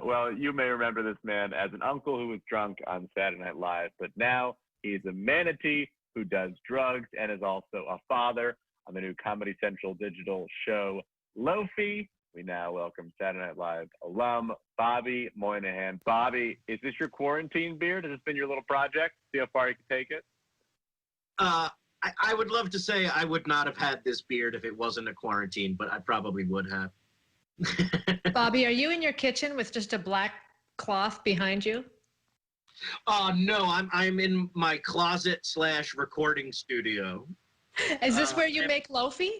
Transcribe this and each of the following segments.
Well, you may remember this man as an uncle who was drunk on Saturday Night Live, but now he's a manatee who does drugs and is also a father on the new Comedy Central digital show, Loafy. We now welcome Saturday Night Live alum, Bobby Moynihan. Bobby, is this your quarantine beard? Has this been your little project? See how far you can take it? I would love to say I would not have had this beard if it wasn't a quarantine, but I probably would have. Bobby, are you in your kitchen with just a black cloth behind you? No, I'm in my closet / recording studio. Is this where you make Loafy?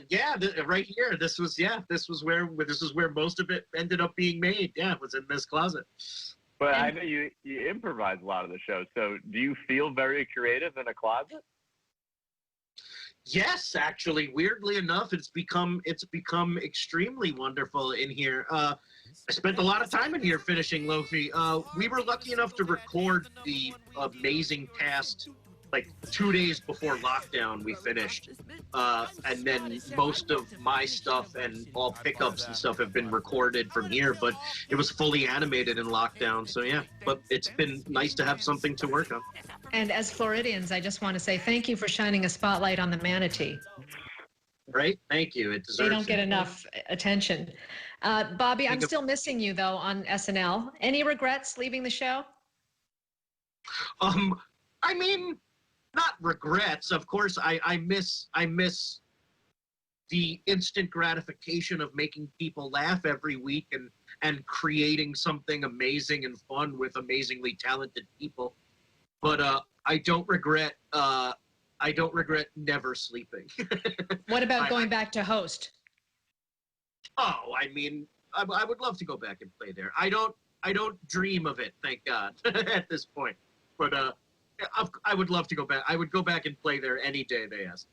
Yeah, right here. This was where most of it ended up being made. Yeah, it was in this closet. But I know you improvise a lot of the show. So do you feel very creative in a closet? Yes, actually, weirdly enough, it's become extremely wonderful in here. I spent a lot of time in here finishing Loafy. We were lucky enough to record the amazing cast like 2 days before lockdown. We finished, and then most of my stuff and all pickups and stuff have been recorded from here. But it was fully animated in lockdown, so yeah. But it's been nice to have something to work on. And as Floridians, I just want to say thank you for shining a spotlight on the manatee. Right? Thank you. It deserves They don't get enough attention. Bobby, I'm still missing you, though, on SNL. Any regrets leaving the show? I mean, not regrets. Of course, I miss the instant gratification of making people laugh every week and creating something amazing and fun with amazingly talented people. But I don't regret never sleeping. What about going back to host? Oh, I mean, I would love to go back and play there. I don't dream of it, thank God, at this point. But I would love to go back. I would go back and play there any day they asked.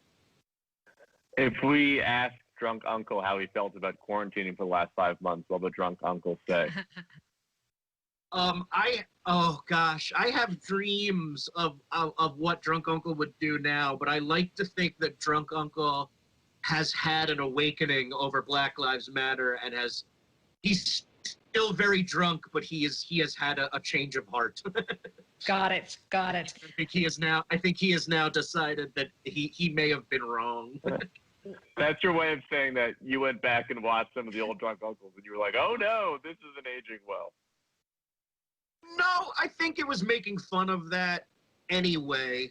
If we asked Drunk Uncle how he felt about quarantining for the last 5 months, what would Drunk Uncle say? Oh gosh, I have dreams of what Drunk Uncle would do now, but I like to think that Drunk Uncle has had an awakening over Black Lives Matter and he's still very drunk, but he has had a change of heart. Got it. I think he has now decided that he may have been wrong. That's your way of saying that you went back and watched some of the old Drunk Uncles and you were like, oh no, this isn't aging well. No, I think it was making fun of that anyway.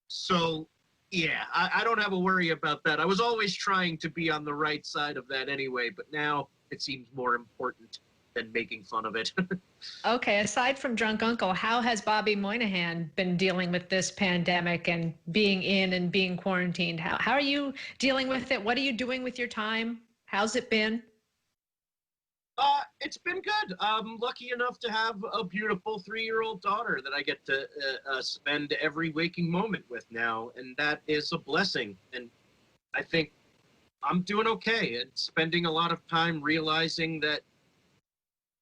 So, yeah, I don't have a worry about that. I was always trying to be on the right side of that anyway, but now it seems more important than making fun of it. Okay, aside from Drunk Uncle, how has Bobby Moynihan been dealing with this pandemic and being in and being quarantined? How are you dealing with it? What are you doing with your time? How's it been? It's been good. I'm lucky enough to have a beautiful 3-year-old daughter that I get to spend every waking moment with now, and that is a blessing. And I think I'm doing okay and spending a lot of time realizing that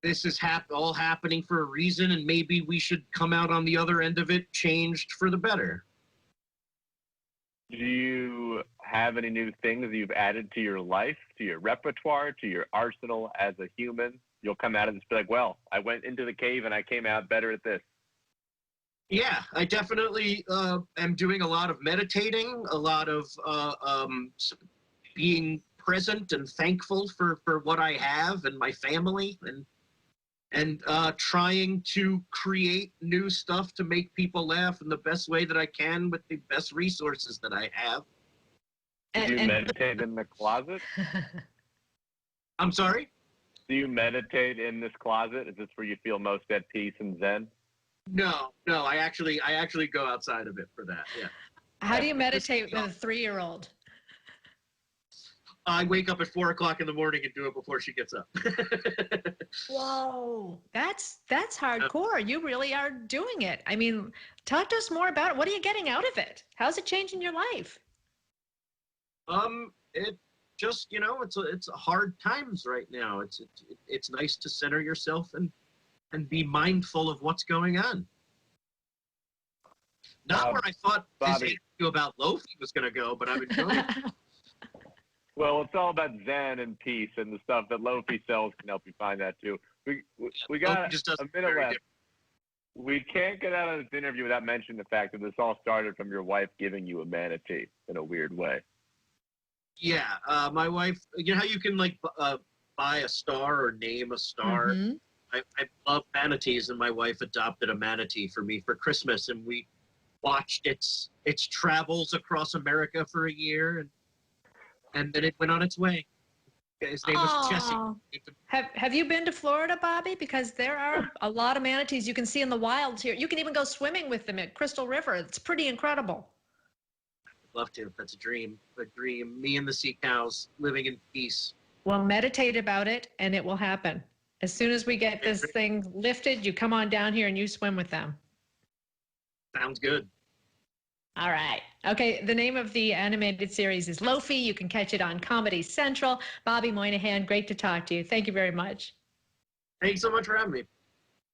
this is all happening for a reason, and maybe we should come out on the other end of it changed for the better. Do you have any new things you've added to your life, to your repertoire, to your arsenal as a human? You'll come out and just be like, well, I went into the cave and I came out better at this. Yeah, I definitely am doing a lot of meditating, a lot of being present and thankful for what I have and my family, and trying to create new stuff to make people laugh in the best way that I can with the best resources that I have. Do you meditate in the closet? I'm sorry? Do you meditate in this closet? Is this where you feel most at peace and zen? No, I actually go outside of it for that, yeah. How do you meditate with a 3-year-old? I wake up at 4 o'clock in the morning and do it before she gets up. Whoa, that's hardcore. You really are doing it. I mean, talk to us more about it. What are you getting out of it? How's it changing your life? It just, it's hard times right now. It's nice to center yourself and be mindful of what's going on. Not where I thought this interview about Loafy was going to go, but I've enjoyed it. Well, it's all about zen and peace, and the stuff that Loafy sells can help you find that too. We got just does a minute left. We can't get out of this interview without mentioning the fact that this all started from your wife giving you a manatee in a weird way. Yeah, my wife. You know how you can like buy a star or name a star. Mm-hmm. I love manatees, and my wife adopted a manatee for me for Christmas, and we watched its travels across America for a year, and then it went on its way. His name was Jesse. Have you been to Florida, Bobby? Because there are a lot of manatees you can see in the wilds here. You can even go swimming with them at Crystal River. It's pretty incredible. I'd love to. That's a dream. A dream. Me and the sea cows living in peace. Well, meditate about it, and it will happen. As soon as we get this thing lifted, you come on down here and you swim with them. Sounds good. All right. Okay, the name of the animated series is Loafy. You can catch it on Comedy Central. Bobby Moynihan, great to talk to you. Thank you very much. Thanks so much for having me.